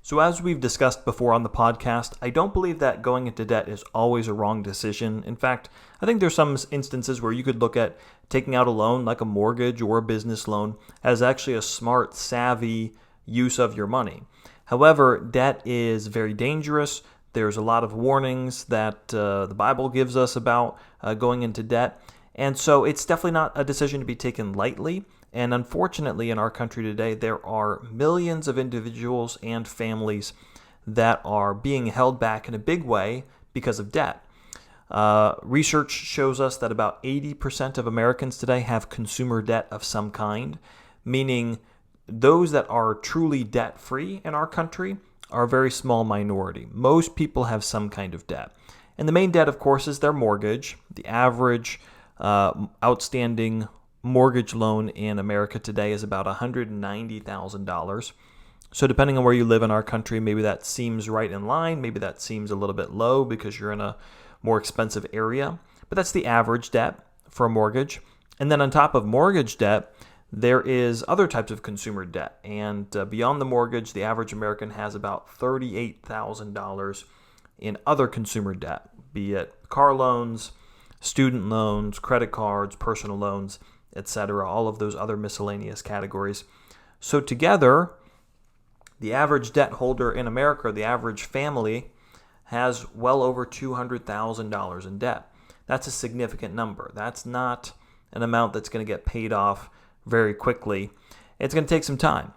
So as we've discussed before on the podcast, I don't believe that going into debt is always a wrong decision. In fact, I think there's some instances where you could look at taking out a loan like a mortgage or a business loan as actually a smart, savvy use of your money. However, debt is very dangerous. There's a lot of warnings that the Bible gives us about going into debt. And so it's definitely not a decision to be taken lightly. And unfortunately, in our country today, there are millions of individuals and families that are being held back in a big way because of debt. Research shows us that about 80% of Americans today have consumer debt of some kind, meaning those that are truly debt-free in our country are a very small minority. Most people have some kind of debt. And the main debt, of course, is their mortgage. The average outstanding mortgage loan in America today is about $190,000. So depending on where you live in our country, maybe that seems right in line. Maybe that seems a little bit low because you're in a more expensive area. But that's the average debt for a mortgage. And then on top of mortgage debt, there is other types of consumer debt. And beyond the mortgage, the average American has about $38,000 in other consumer debt, be it car loans, student loans, credit cards, personal loans, etc., all of those other miscellaneous categories. So together, the average debt holder in America, the average family, has well over $200,000 in debt. That's a significant number. That's not an amount that's going to get paid off very quickly. It's going to take some time.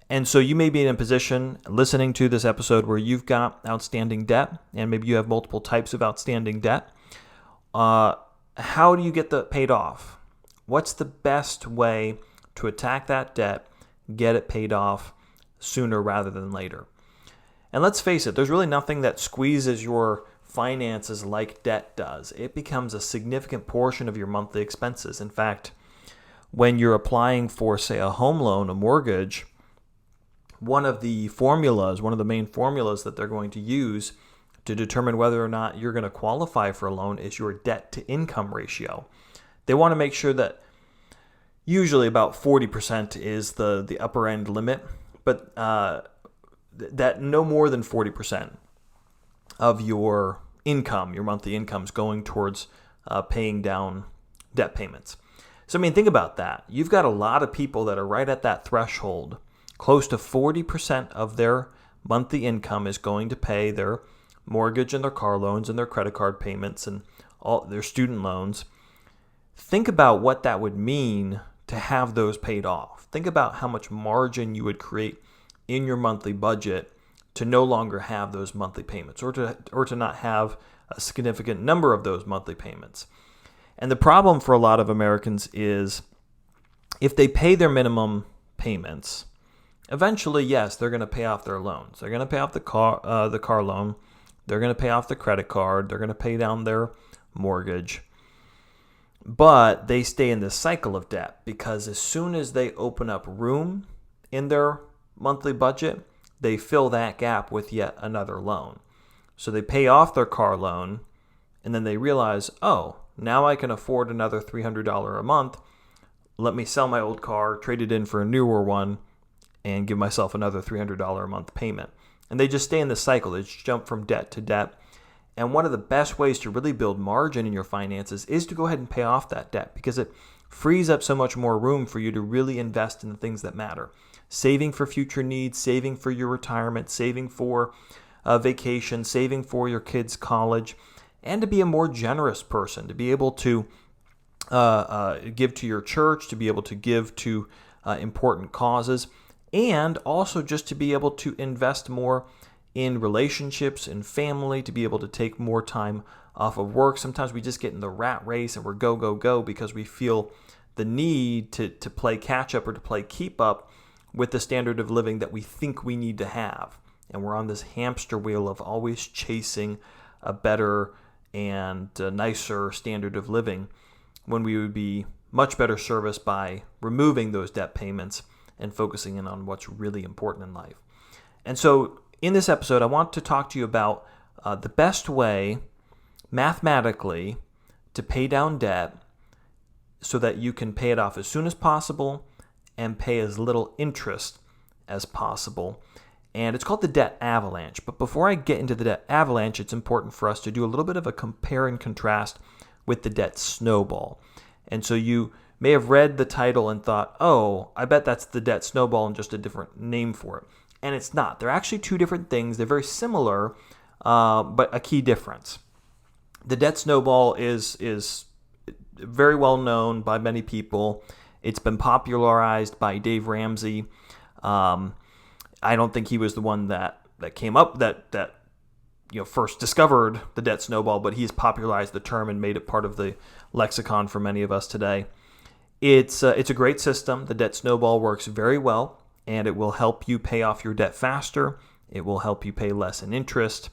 And so you may be in a position listening to this episode where you've got outstanding debt, and maybe you have multiple types of outstanding debt. How do you get that paid off? What's the best way to attack that debt, get it paid off sooner rather than later? And let's face it, there's really nothing that squeezes your finances like debt does. It becomes a significant portion of your monthly expenses. In fact, when you're applying for, say, a home loan, a mortgage, one of the main formulas that they're going to use to determine whether or not you're going to qualify for a loan is your debt-to-income ratio. They want to make sure that usually about 40% is the upper end limit, but that no more than 40% of your income, your monthly income, is going towards paying down debt payments. So, I mean, think about that. You've got a lot of people that are right at that threshold. Close to 40% of their monthly income is going to pay their mortgage and their car loans and their credit card payments and all their student loans. Think about what that would mean to have those paid off. Think about how much margin you would create in your monthly budget to no longer have those monthly payments or to not have a significant number of those monthly payments. And the problem for a lot of Americans is if they pay their minimum payments, eventually, yes, they're going to pay off their loans. They're going to pay off the car loan. They're going to pay off the credit card. They're going to pay down their mortgage. But they stay in this cycle of debt because as soon as they open up room in their monthly budget, they fill that gap with yet another loan. So they pay off their car loan, and then they realize, oh, now I can afford another $300 a month. Let me sell my old car, trade it in for a newer one, and give myself another $300 a month payment. And they just stay in this cycle. They just jump from debt to debt. And one of the best ways to really build margin in your finances is to go ahead and pay off that debt because it frees up so much more room for you to really invest in the things that matter. Saving for future needs, saving for your retirement, saving for vacation, saving for your kids' college, and to be a more generous person, to be able to give to your church, to be able to give to important causes, and also just to be able to invest more in relationships and family, to be able to take more time off of work. Sometimes we just get in the rat race and we're go, go, go because we feel the need to play catch up or to play keep up with the standard of living that we think we need to have. And we're on this hamster wheel of always chasing a better and nicer standard of living when we would be much better serviced by removing those debt payments and focusing in on what's really important in life. And so in this episode, I want to talk to you about the best way mathematically to pay down debt so that you can pay it off as soon as possible and pay as little interest as possible. and it's called the Debt Avalanche. But before I get into the Debt Avalanche, it's important for us to do a little bit of a compare and contrast with the Debt Snowball. And so you may have read the title and thought, oh, I bet that's the Debt Snowball and just a different name for it. And it's not. They're actually two different things. They're very similar, but a key difference. The Debt Snowball is very well known by many people. It's been popularized by Dave Ramsey. I don't think he was the one that came up that first discovered the Debt Snowball, but he's popularized the term and made it part of the lexicon for many of us today. It's a great system. The Debt Snowball works very well, and it will help you pay off your debt faster. It will help you pay less in interest.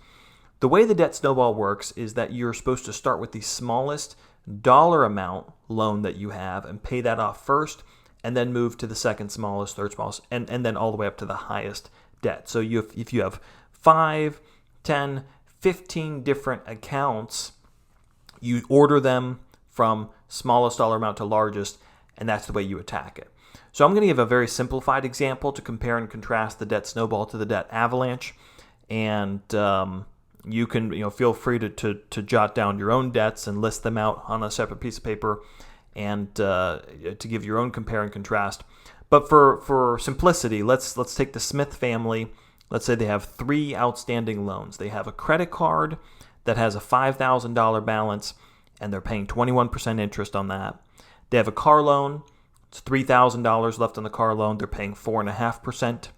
The way the Debt Snowball works is that you're supposed to start with the smallest dollar amount loan that you have and pay that off first, and then move to the second smallest, third smallest, and then all the way up to the highest debt. So if you have 5, 10, 15 different accounts, you order them from smallest dollar amount to largest, and that's the way you attack it. So I'm going to give a very simplified example to compare and contrast the Debt Snowball to the Debt Avalanche, and you can feel free to jot down your own debts and list them out on a separate piece of paper, and to give your own compare and contrast. But for simplicity, let's take the Smith family. Let's say they have 3 outstanding loans. They have a credit card that has a $5,000 balance, and they're paying 21% interest on that. They have a car loan. It's $3,000 left on the car loan. They're paying 4.5%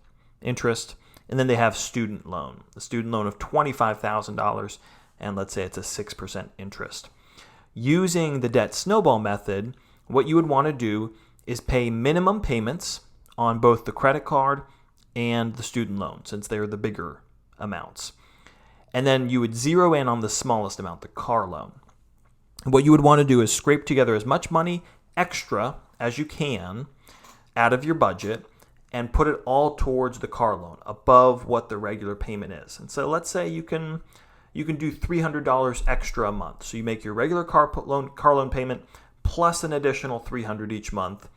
interest. And then they have student loan, the student loan of $25,000, and let's say it's a 6% interest. Using the Debt Snowball method, what you would want to do is pay minimum payments on both the credit card and the student loan, since they're the bigger amounts. And then you would zero in on the smallest amount, the car loan. What you would want to do is scrape together as much money extra as you can out of your budget and put it all towards the car loan, above what the regular payment is. And so let's say you can do $300 extra a month. So you make your regular car loan payment plus an additional $300 each month.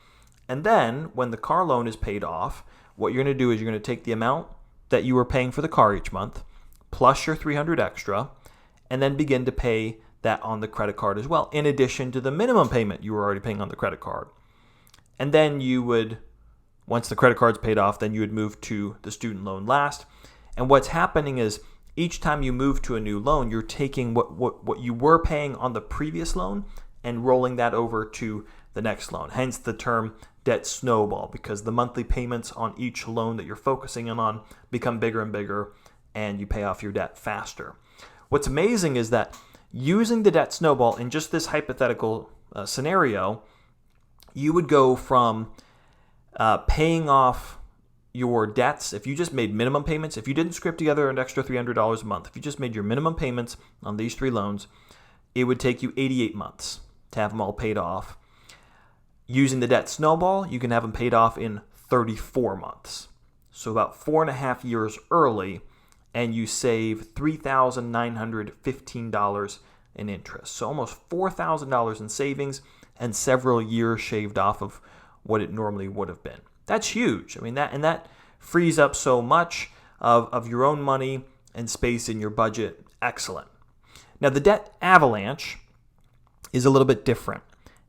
And then when the car loan is paid off, what you're going to do is you're going to take the amount that you were paying for the car each month plus your $300 extra, and then begin to pay that on the credit card as well, in addition to the minimum payment you were already paying on the credit card. And then you would, once the credit card's paid off, then you would move to the student loan last. And what's happening is each time you move to a new loan, you're taking what you were paying on the previous loan and rolling that over to the next loan. Hence the term Debt Snowball, because the monthly payments on each loan that you're focusing on become bigger and bigger, and you pay off your debt faster. What's amazing is that using the Debt Snowball in just this hypothetical scenario, you would go from paying off your debts, if you just made minimum payments, if you didn't scrape together an extra $300 a month, if you just made your minimum payments on these 3 loans, it would take you 88 months to have them all paid off. Using the Debt Snowball, you can have them paid off in 34 months. So about 4.5 years early, and you save $3,915 in interest. So almost $4,000 in savings and several years shaved off of what it normally would have been. That's huge. I mean, that frees up so much of your own money and space in your budget. Excellent. Now, the Debt Avalanche is a little bit different,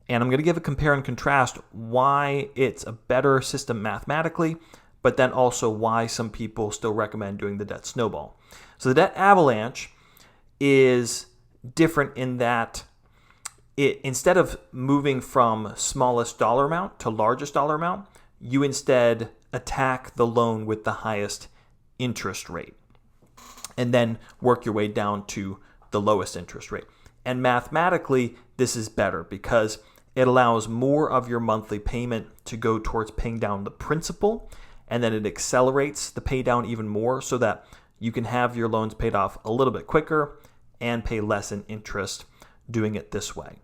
and I'm going to give a compare and contrast why it's a better system mathematically, but then also why some people still recommend doing the Debt Snowball. So the Debt Avalanche is different in that instead of moving from smallest dollar amount to largest dollar amount, you instead attack the loan with the highest interest rate and then work your way down to the lowest interest rate. And mathematically, this is better because it allows more of your monthly payment to go towards paying down the principal, and then it accelerates the pay down even more so that you can have your loans paid off a little bit quicker and pay less in interest doing it this way.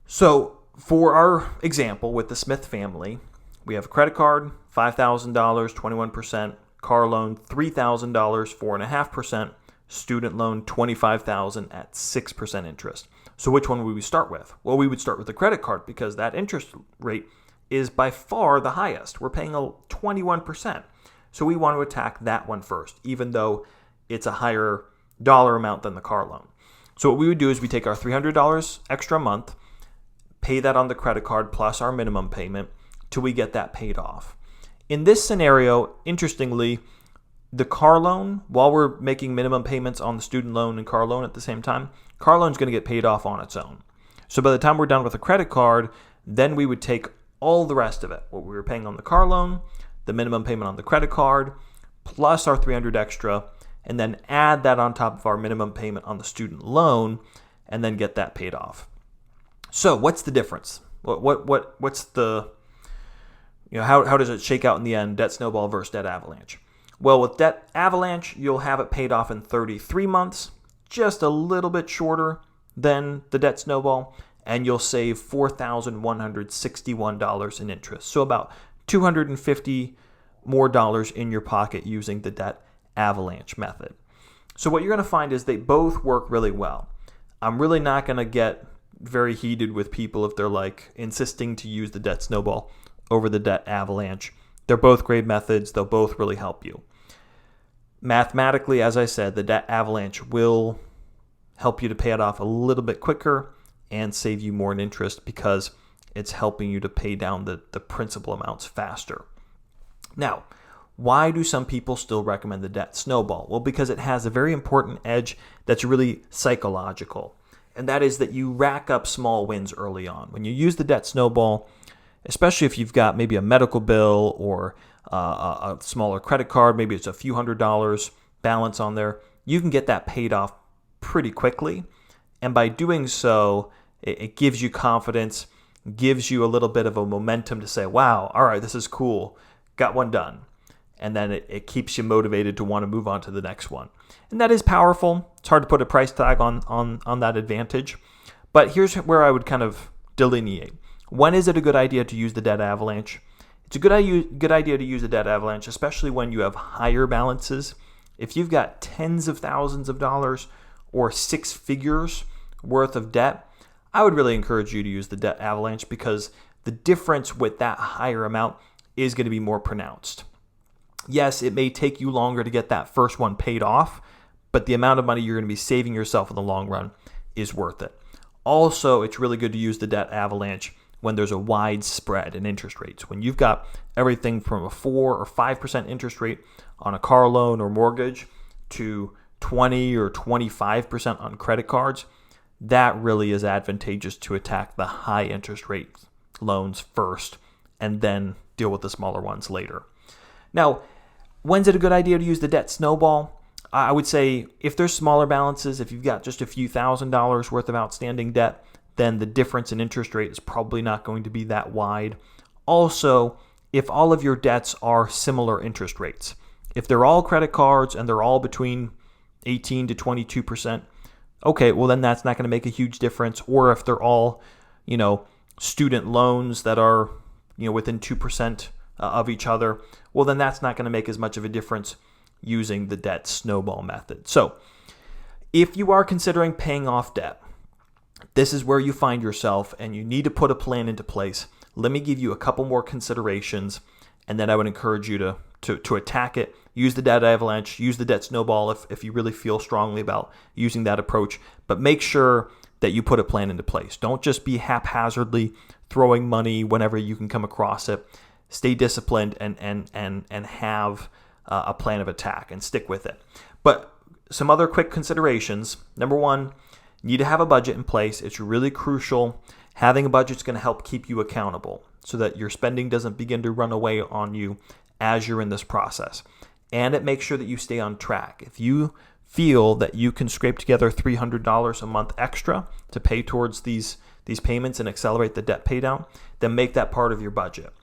So for our example with the Smith family, we have a credit card, $5,000, 21%, car loan, $3,000, 4.5%, student loan, $25,000 at 6% interest. So which one would we start with? Well, we would start with the credit card because that interest rate is by far the highest. We're paying 21%. So we want to attack that one first, even though it's a higher dollar amount than the car loan. So what we would do is we take our $300 extra a month, pay that on the credit card plus our minimum payment till we get that paid off. In this scenario, interestingly, the car loan, while we're making minimum payments on the student loan and car loan at the same time, car loan is going to get paid off on its own. So by the time we're done with the credit card, then we would take all the rest of it, what we were paying on the car loan, the minimum payment on the credit card, plus our $300 extra, and then add that on top of our minimum payment on the student loan, and then get that paid off. So what's the difference? What's the, how does it shake out in the end, Debt Snowball versus Debt Avalanche? Well, with Debt Avalanche, you'll have it paid off in 33 months, just a little bit shorter than the Debt Snowball, and you'll save $4,161 in interest. So about $250 more in your pocket using the Debt Avalanche method. So what you're going to find is they both work really well. I'm really not going to get very heated with people if they're like insisting to use the Debt Snowball over the Debt Avalanche. They're both great methods. They'll both really help you. Mathematically, as I said, the Debt Avalanche will help you to pay it off a little bit quicker and save you more in interest because it's helping you to pay down the principal amounts faster. Now, why do some people still recommend the Debt Snowball? Well, because it has a very important edge that's really psychological, and that is that you rack up small wins early on. When you use the Debt Snowball, especially if you've got maybe a medical bill or a smaller credit card, maybe it's a few $100s balance on there, you can get that paid off pretty quickly. And by doing so, it gives you confidence, gives you a little bit of a momentum to say, wow, all right, this is cool, got one done. And then it keeps you motivated to want to move on to the next one. And that is powerful. It's hard to put a price tag on that advantage. But here's where I would kind of delineate. When is it a good idea to use the Debt Avalanche? It's a good idea to use the Debt Avalanche, especially when you have higher balances. If you've got tens of thousands of dollars or six figures worth of debt, I would really encourage you to use the Debt Avalanche because the difference with that higher amount is going to be more pronounced. Yes, it may take you longer to get that first one paid off, but the amount of money you're going to be saving yourself in the long run is worth it. Also, it's really good to use the Debt Avalanche when there's a wide spread in interest rates. When you've got everything from a 4 or 5% interest rate on a car loan or mortgage to 20 or 25% on credit cards, that really is advantageous to attack the high interest rate loans first and then deal with the smaller ones later. Now, when's it a good idea to use the Debt Snowball? I would say if there's smaller balances, if you've got just a few $1,000s worth of outstanding debt, then the difference in interest rate is probably not going to be that wide. Also, if all of your debts are similar interest rates, if they're all credit cards and they're all between 18 to 22%, okay, well then that's not going to make a huge difference. Or if they're all, student loans that are, within 2% of each other, well then that's not going to make as much of a difference using the Debt Snowball method. So, if you are considering paying off debt, this is where you find yourself and you need to put a plan into place. Let me give you a couple more considerations, and then I would encourage you to attack it. Use the Debt Avalanche, use the Debt Snowball if you really feel strongly about using that approach, but make sure that you put a plan into place. Don't just be haphazardly throwing money whenever you can come across it. Stay disciplined and have a plan of attack and stick with it. But some other quick considerations. Number one, you need to have a budget in place. It's really crucial. Having a budget is going to help keep you accountable so that your spending doesn't begin to run away on you as you're in this process. And it makes sure that you stay on track. If you feel that you can scrape together $300 a month extra to pay towards these payments and accelerate the debt pay down, then make that part of your budget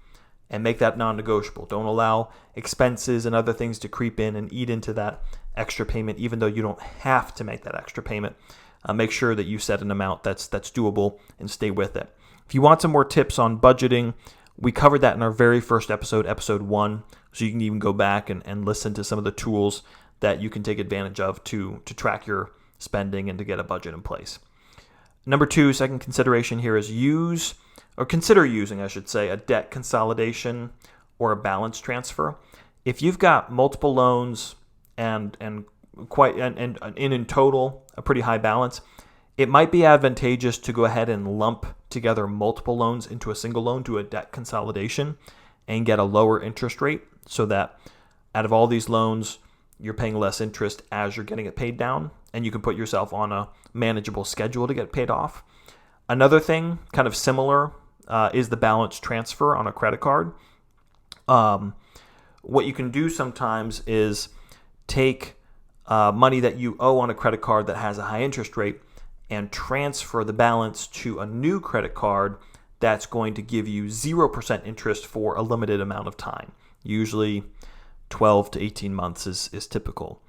and make that non-negotiable. Don't allow expenses and other things to creep in and eat into that extra payment, even though you don't have to make that extra payment. Make sure that you set an amount that's doable and stay with it. If you want some more tips on budgeting, we covered that in our very first episode, episode 1. So you can even go back and listen to some of the tools that you can take advantage of to track your spending and to get a budget in place. Number 2, second consideration here is consider using, a debt consolidation or a balance transfer. if you've got multiple loans and in total a pretty high balance, it might be advantageous to go ahead and lump together multiple loans into a single loan, do a debt consolidation, and get a lower interest rate so that out of all these loans, you're paying less interest as you're getting it paid down, and you can put yourself on a manageable schedule to get paid off. Another thing kind of similar is the balance transfer on a credit card. What you can do sometimes is take money that you owe on a credit card that has a high interest rate and transfer the balance to a new credit card that's going to give you 0% interest for a limited amount of time. Usually 12 to 18 months is typical.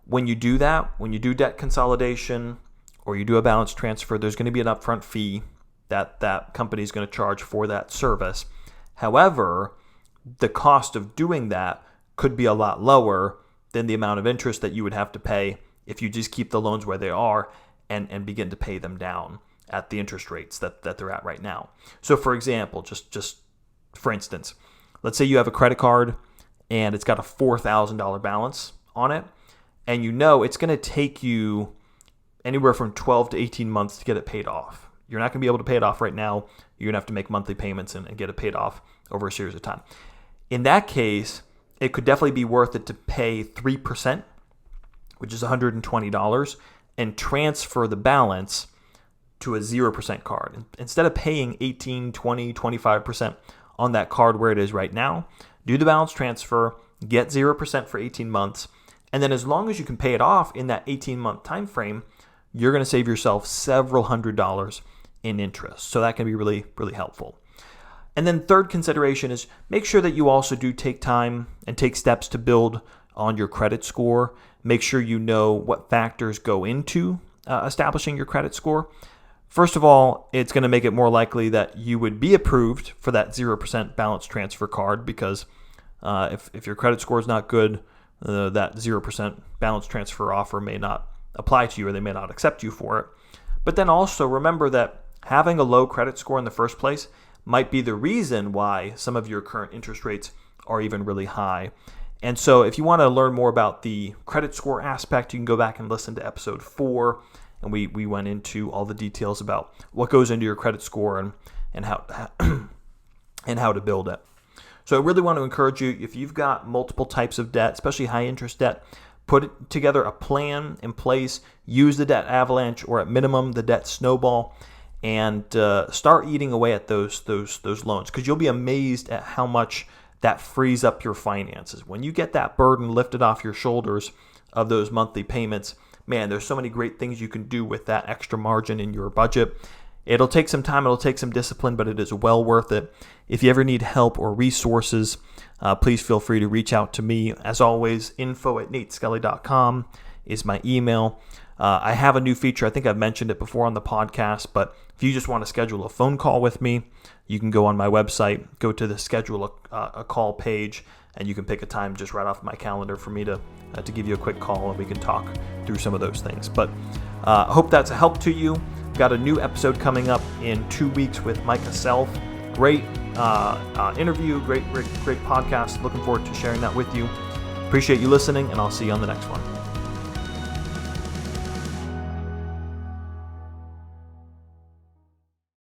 When you do that, when you do debt consolidation or you do a balance transfer, there's going to be an upfront fee that company is going to charge for that service. However, the cost of doing that could be a lot lower than the amount of interest that you would have to pay if you just keep the loans where they are and begin to pay them down at the interest rates that they're at right now. So for example, just for instance, let's say you have a credit card and it's got a $4,000 balance on it, and you know it's going to take you anywhere from 12 to 18 months to get it paid off. You're not going to be able to pay it off right now. You're going to have to make monthly payments and get it paid off over a series of time. In that case, it could definitely be worth it to pay 3%, which is $120, and transfer the balance to a 0% card. Instead of paying 18, 20, 25% on that card where it is right now, do the balance transfer, get 0% for 18 months, and then as long as you can pay it off in that 18-month time frame, you're going to save yourself several $100s in interest. So that can be really, really helpful. And then third consideration is make sure that you also do take time and take steps to build on your credit score. Make sure you know what factors go into establishing your credit score. First of all, it's going to make it more likely that you would be approved for that 0% balance transfer card because if your credit score is not good, that 0% balance transfer offer may not apply to you or they may not accept you for it. But then also remember that having a low credit score in the first place might be the reason why some of your current interest rates are even really high. And so if you want to learn more about the credit score aspect, you can go back and listen to episode 4. And we went into all the details about what goes into your credit score and how and how to build it. So I really want to encourage you, if you've got multiple types of debt, especially high interest debt, put together a plan in place, use the Debt Avalanche or at minimum the Debt Snowball, and start eating away at those loans, because you'll be amazed at how much that frees up your finances. When you get that burden lifted off your shoulders of those monthly payments, man, there's so many great things you can do with that extra margin in your budget. It'll take some time, it'll take some discipline, but it is well worth it. If you ever need help or resources, please feel free to reach out to me. As always, info@nateskelly.com is my email. I have a new feature. I think I've mentioned it before on the podcast, but if you just want to schedule a phone call with me, you can go on my website, go to the schedule a call page, and you can pick a time just right off my calendar for me to give you a quick call, and we can talk through some of those things. But I hope that's a help to you. Got a new episode coming up in 2 weeks with Micah Self. Great interview, great podcast. Looking forward to sharing that with you. Appreciate you listening, and I'll see you on the next one.